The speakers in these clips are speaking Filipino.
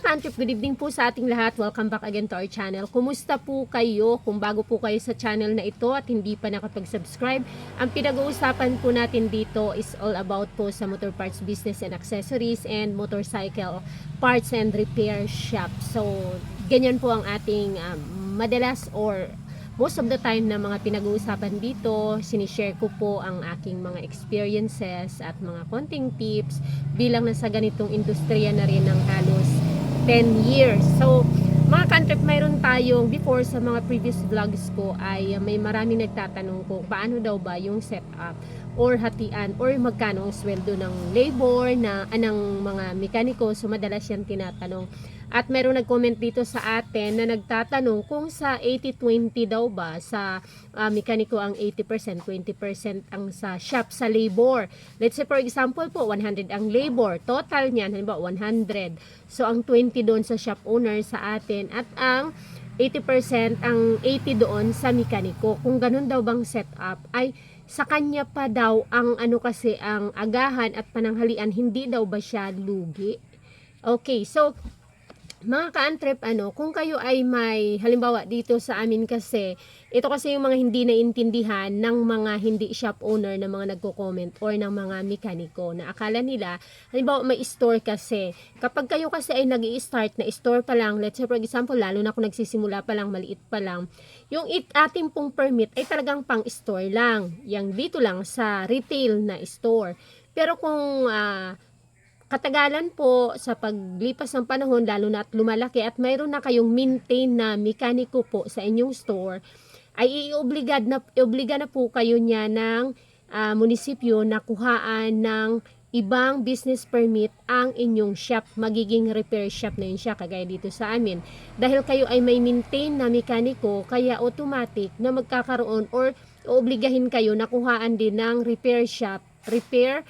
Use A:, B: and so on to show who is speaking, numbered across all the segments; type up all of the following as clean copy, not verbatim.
A: ka-Antrip, good evening po sa ating lahat. Welcome back again to our channel. Kumusta po kayo? Kung bago po kayo sa channel na ito at hindi pa nakapag-subscribe, ang pinag-uusapan po natin dito is all about po sa motor parts business and accessories and motorcycle parts and repair shop. So, ganyan po ang ating madalas or most of the time na mga pinag-uusapan dito. Sinishare ko po ang aking mga experiences at mga konting tips bilang nasa ganitong industriya na rin ng halos 10 years. So, mga ka-Antrip, mayroon tayong before sa mga previous vlogs ko ay may maraming nagtatanong kung paano daw ba yung setup or hatian or magkano ang sweldo ng labor na anang mga mekaniko. So, madalas yan tinatanong. At mayroong nag-comment dito sa atin na nagtatanong kung sa 80-20 daw ba sa mekaniko ang 80%, 20% ang sa shop, sa labor. Let's say for example po, 100 ang labor. Total niyan, halimbawa 100. So ang 20 doon sa shop owner sa atin at ang 80% ang 80 doon sa mekaniko. Kung ganun daw bang setup ay sa kanya pa daw ang ano kasi ang agahan at pananghalian, hindi daw ba siya lugi? Okay, so mga ka-Antrip, kung kayo ay may, halimbawa dito sa amin kasi, ito kasi yung mga hindi naintindihan ng mga hindi shop owner na mga nagko-comment or ng mga mekaniko na akala nila, halimbawa may store kasi. Kapag kayo kasi ay nag-i-start na store pa lang, let's say for example, lalo na kung nagsisimula pa lang, maliit pa lang, yung ating pong permit ay talagang pang-store lang. Yang dito lang sa retail na store. Pero kung katagalan po sa paglipas ng panahon, lalo na at lumalaki at mayroon na kayong maintain na mekaniko po sa inyong store, ay iobliga na po kayo niya ng munisipyo na kuhaan ng ibang business permit ang inyong shop. Magiging repair shop na yun siya, kagaya dito sa amin. Dahil kayo ay may maintain na mekaniko, kaya automatic na magkakaroon or obligahin kayo na kuhaan din ng repair shop, repair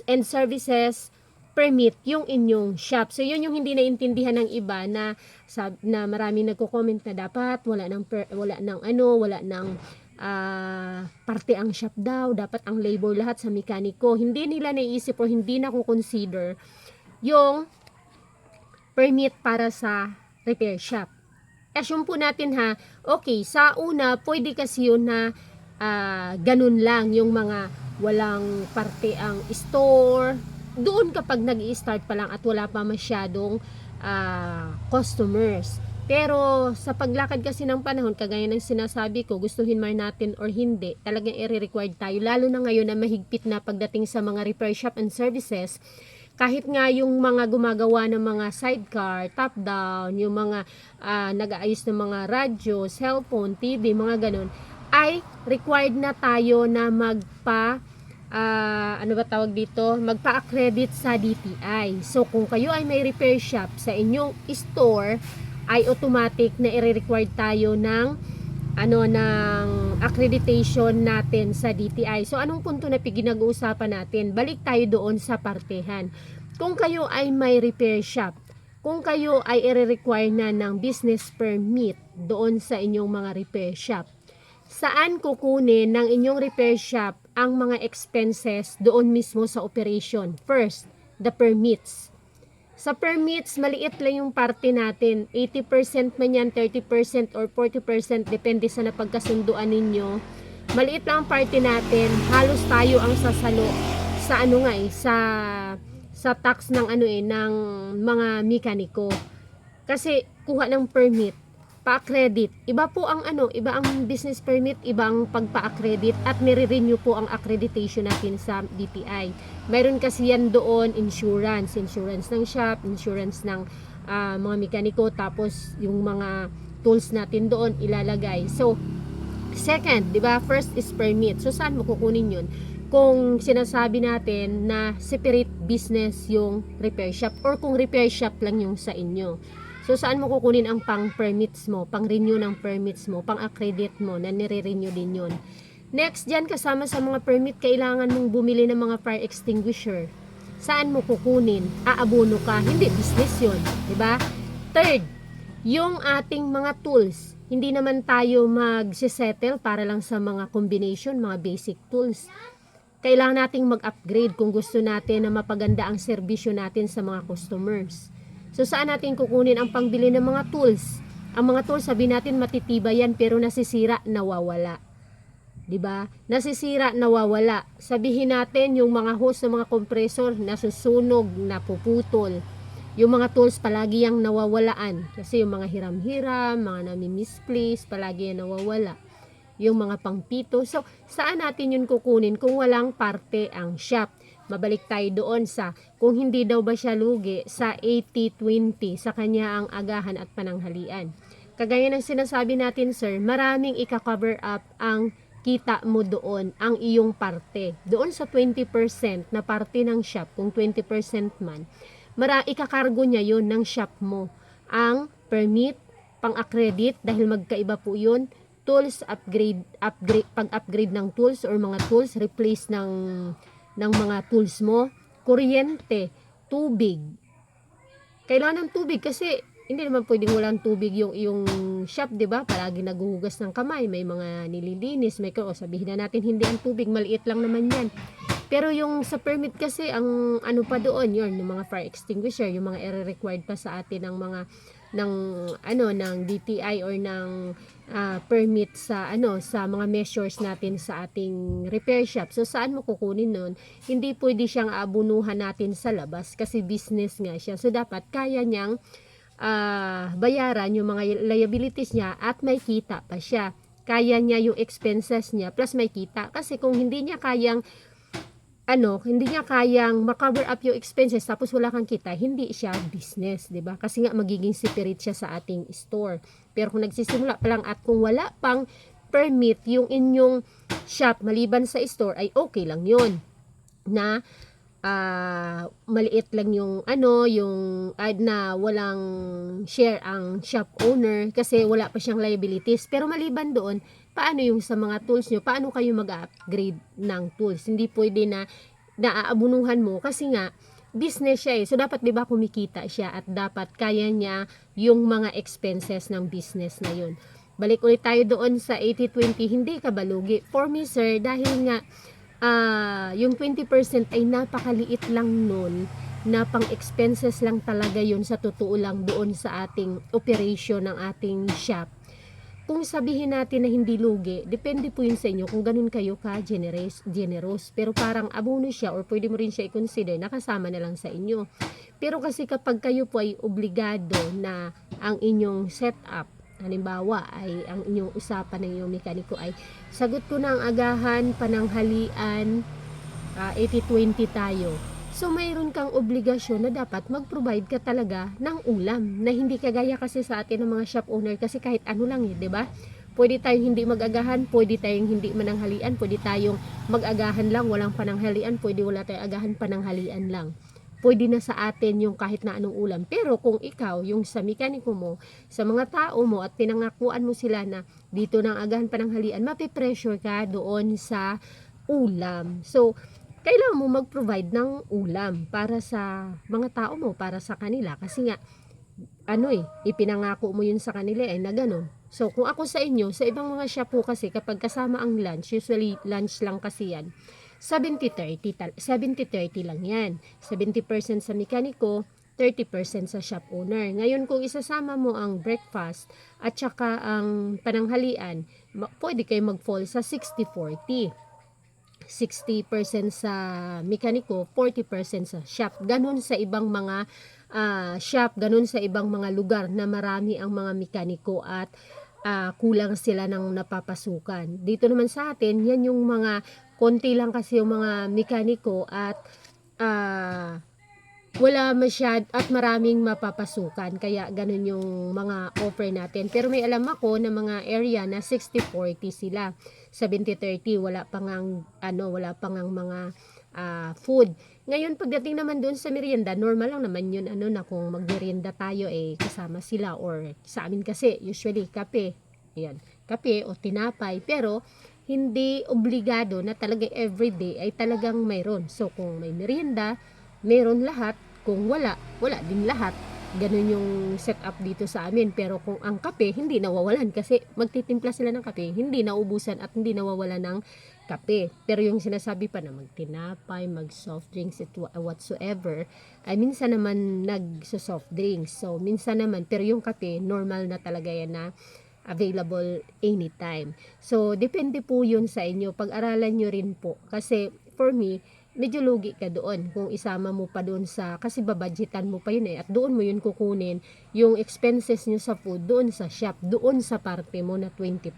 A: and services permit yung inyong shop. So yun yung hindi naintindihan ng iba na maraming nagko-comment na dapat wala ng parte ang shop daw, dapat ang labor lahat sa mekaniko. Hindi nila naiisip o hindi na consider yung permit para sa repair shop. Assume po natin ha, okay, sa una pwede kasi yun na ganun lang yung mga walang parte ang store. Doon kapag nag-i-start pa lang at wala pa masyadong customers. Pero sa paglakad kasi ng panahon, kagaya ng sinasabi ko, gustuhin man natin or hindi, talagang i-required tayo. Lalo na ngayon na mahigpit na pagdating sa mga repair shop and services. Kahit nga yung mga gumagawa ng mga sidecar, top down, yung mga nag-aayos ng mga radyo, cellphone, TV, mga ganun, ay required na tayo na magpa-accredit sa DTI. So, kung kayo ay may repair shop sa inyong store, ay automatic na i-required tayo ng accreditation natin sa DTI. So, anong punto na pinag-uusapan natin? Balik tayo doon sa partehan. Kung kayo ay may repair shop, kung kayo ay i-require na ng business permit doon sa inyong mga repair shop, saan kukunin ng inyong repair shop ang mga expenses doon mismo sa operation? First, the permits. Sa permits, maliit lang yung parte natin. 80% man yan, 30% or 40%, depende sa napagkasunduan ninyo. Maliit lang ang parte natin. Halos tayo ang sasalo sa sa tax ng ng mga mekaniko. Kasi kuha ng permit, pa-accredit. Iba po ang iba ang business permit, iba ang pagpa-accredit at nire-renew po ang accreditation natin sa DTI. Mayroon kasi yan doon, insurance ng shop, insurance ng mga mekaniko, tapos yung mga tools natin doon ilalagay. So, second, 'di ba? First is permit. So, saan mo kukunin 'yun? Kung sinasabi natin na separate business yung repair shop or kung repair shop lang yung sa inyo. So, saan mo kukunin ang pang-permits mo, pang-renew ng permits mo, pang-accredit mo, na nire-renew din yun. Next, dyan, kasama sa mga permit, kailangan mong bumili ng mga fire extinguisher. Saan mo kukunin? Aabono ka. Hindi, business yun. Diba? Third, yung ating mga tools. Hindi naman tayo mag-settle para lang sa mga combination, mga basic tools. Kailangan nating mag-upgrade kung gusto natin na mapaganda ang serbisyo natin sa mga customers. So saan natin kukunin ang pangbili ng mga tools? Ang mga tools, sabi natin matitibay yan pero nasisira, nawawala. 'Di ba? Nasisira, nawawala. Sabihin natin yung mga hose ng mga compressor nasusunog, napuputol. Yung mga tools palagi yang nawawalaan kasi yung mga hiram-hiram, mga nami-misplace, palagi yang nawawala. Yung mga pangpito. So, saan natin yun kukunin kung walang parte ang shop? Mabalik tayo doon sa kung hindi daw ba siya lugi sa 80-20 sa kanya ang agahan at pananghalian. Kagaya ng sinasabi natin, sir, maraming ika-cover up ang kita mo doon, ang iyong parte. Doon sa 20% na parte ng shop, kung 20% man, ikakargo niya yon ng shop mo. Ang permit, pang-accredit, dahil magkaiba po yun, tools, pag-upgrade ng tools or mga tools, replace ng mga tools mo, kuryente, tubig. Kailangan ng tubig kasi hindi naman pwedeng walang tubig yung shop, 'di ba? Palagi naghuhugas ng kamay, may mga nililinis, sabihin na natin hindi ang tubig, maliit lang naman 'yan. Pero yung sa permit kasi ang ano pa doon, yung mga fire extinguisher, yung mga required pa sa atin ng mga ng DTI or ng permit sa sa mga measures natin sa ating repair shop. So saan mo kukunin nun? Hindi pwede siyang aabunuhan natin sa labas kasi business nga siya. So dapat kaya niyang bayaran yung mga liabilities niya at may kita pa siya. Kaya niya yung expenses niya plus may kita. Kasi kung hindi niya kayang ma-cover up yung expenses tapos wala kang kita, hindi siya business, 'di ba? Kasi nga magiging separate siya sa ating store. Pero kung nagsisimula pa lang at kung wala pang permit yung inyong shop maliban sa store, ay okay lang 'yun. Na maliit lang yung na walang share ang shop owner kasi wala pa siyang liabilities. Pero maliban doon, paano yung sa mga tools nyo? Paano kayo mag-upgrade ng tools? Hindi pwede na naaabunuhan mo kasi nga business siya eh. So dapat 'di ba kumikita siya at dapat kaya niya yung mga expenses ng business na yun. Balik ulit tayo doon sa 80-20, hindi ka balugi. For me, sir, dahil nga yung 20% ay napakaliit lang nun na pang expenses lang talaga yun sa totoo lang doon sa ating operation ng ating shop. Kung sabihin natin na hindi lugi, depende po yun sa inyo kung ganun kayo ka generous. Pero parang abono siya or pwede mo rin siya i-consider nakasama na lang sa inyo. Pero kasi kapag kayo po ay obligado na ang inyong setup, halimbawa ay ang inyong usapan ng inyong mekaniko ay sagot ko na ang agahan, pananghalian, 80-20 tayo. So mayroon kang obligasyon na dapat mag-provide ka talaga ng ulam na hindi kagaya kasi sa atin ng mga shop owner kasi kahit ano lang 'di ba? Pwede tayong hindi mag-agahan, pwede tayong hindi mananghalian, pwede tayong mag-agahan lang, walang pananghalian, pwede wala tayong agahan, pananghalian lang. Pwede na sa atin yung kahit na anong ulam. Pero kung ikaw, yung sa mekaniko mo, sa mga tao mo at pinangakuan mo sila na dito ng agahan pananghalian, mapipressure ka doon sa ulam. So, kailangan mo mag-provide ng ulam para sa mga tao mo, para sa kanila. Kasi nga, ipinangako mo yun sa kanila na gano'n. So, kung ako sa inyo, sa ibang mga shop po kasi, kapag kasama ang lunch, usually lunch lang kasi yan, 70-30 lang yan. 70% sa mekaniko, 30% sa shop owner. Ngayon, kung isasama mo ang breakfast at saka ang pananghalian, pwede kayo mag-fall sa 60-40. 60% sa mekaniko, 40% sa shop. Ganun sa ibang mga shop, ganun sa ibang mga lugar na marami ang mga mekaniko at kulang sila ng napapasukan. Dito naman sa atin, yan yung mga konti lang kasi yung mga mekaniko at wala masyad at maraming mapapasukan. Kaya ganun yung mga offer natin. Pero may alam ako na mga area na 60-40 sila. 70-30, wala pang mga food. Ngayon, pagdating naman doon sa merienda, normal lang naman yun, na kung magmerienda tayo, kasama sila, or sa amin kasi, usually, kape. Ayan, kape o tinapay, pero, hindi obligado na talaga everyday ay talagang mayroon. So, kung may merienda, meron lahat. Kung wala, wala din lahat. Ganun yung setup dito sa amin. Pero kung ang kape, hindi nawawalan kasi magtitimpla sila ng kape, hindi nauubusan at hindi nawawalan ng kape. Pero yung sinasabi pa na magtinapay, mag soft drinks, whatsoever, ay minsan naman nagso-soft drinks. So, minsan naman, pero yung kape, normal na talaga yan na available anytime. So, depende po yun sa inyo. Pag-aralan nyo rin po. Kasi, for me, medyo lugi ka doon kung isama mo pa doon sa, kasi babadgetan mo pa yun at doon mo yun kukunin yung expenses nyo sa food doon sa shop, doon sa parte mo na 20%,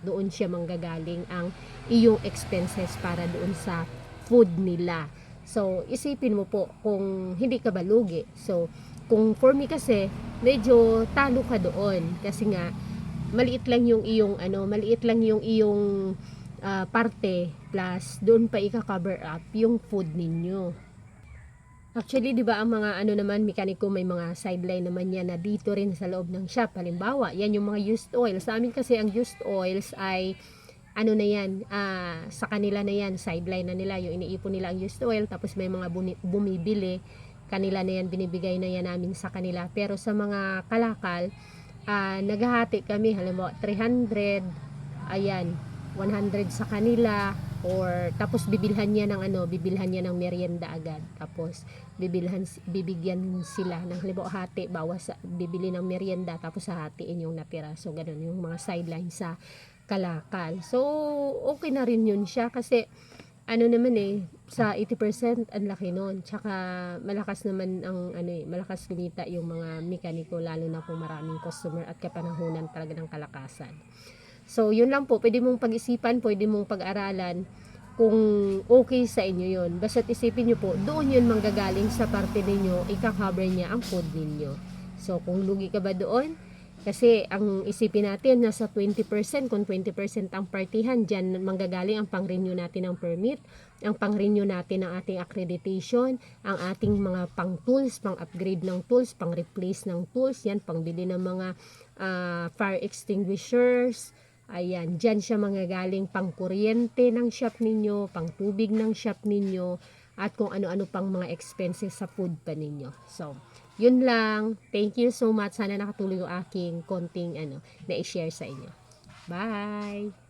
A: doon siya manggagaling ang iyong expenses para doon sa food nila. So isipin mo po kung hindi ka ba lugi. So kung for me kasi medyo talo ka doon kasi nga maliit lang yung iyong parte plus doon pa ika-cover up yung food ninyo. Actually, 'di ba ang mga naman mekaniko may mga sideline naman yan na dito rin sa loob ng shop. Halimbawa, yan yung mga used oil. Sa amin kasi ang used oils ay na yan, sa kanila na yan, sideline na nila, yung iniipon nila ang used oil, tapos may mga bumibili, kanila na yan, binibigay na yan namin sa kanila. Pero sa mga kalakal, naghahati kami, halimbawa 300, ayan, 100 sa kanila, or tapos bibilhan niya ng merienda agad, tapos bibigyan sila ng halimbawa hati, bawas bibili ng merienda tapos hahatiin yung natira. So ganun yung mga sideline sa kalakal. So okay na rin yun siya kasi naman sa 80% ang laki nun. Tsaka malakas naman ang malakas kumita yung mga mekaniko, lalo na kung maraming customer at kapanahunan talaga ng kalakasan. So yun lang po, pwede mong pag-isipan, pwede mong pag-aralan kung okay sa inyo yun. Basta't isipin nyo po, doon yun manggagaling sa parte ninyo, ika-cover niya ang food ninyo. So kung lugi ka ba doon, kasi ang isipin natin nasa 20%, kung 20% ang partihan, dyan manggagaling ang pang-renew natin ng permit, ang pang-renew natin ng ating accreditation, ang ating mga pang-tools, pang-upgrade ng tools, pang-replace ng tools, yan, pang-bili ng mga fire extinguishers, ayan, dyan siya manggagaling, pang-kuryente ng shop ninyo, pang-tubig ng shop ninyo, at kung ano-ano pang mga expenses sa food pa ninyo. So, yun lang. Thank you so much. Sana nakatulong yung aking konting na i-share sa inyo. Bye!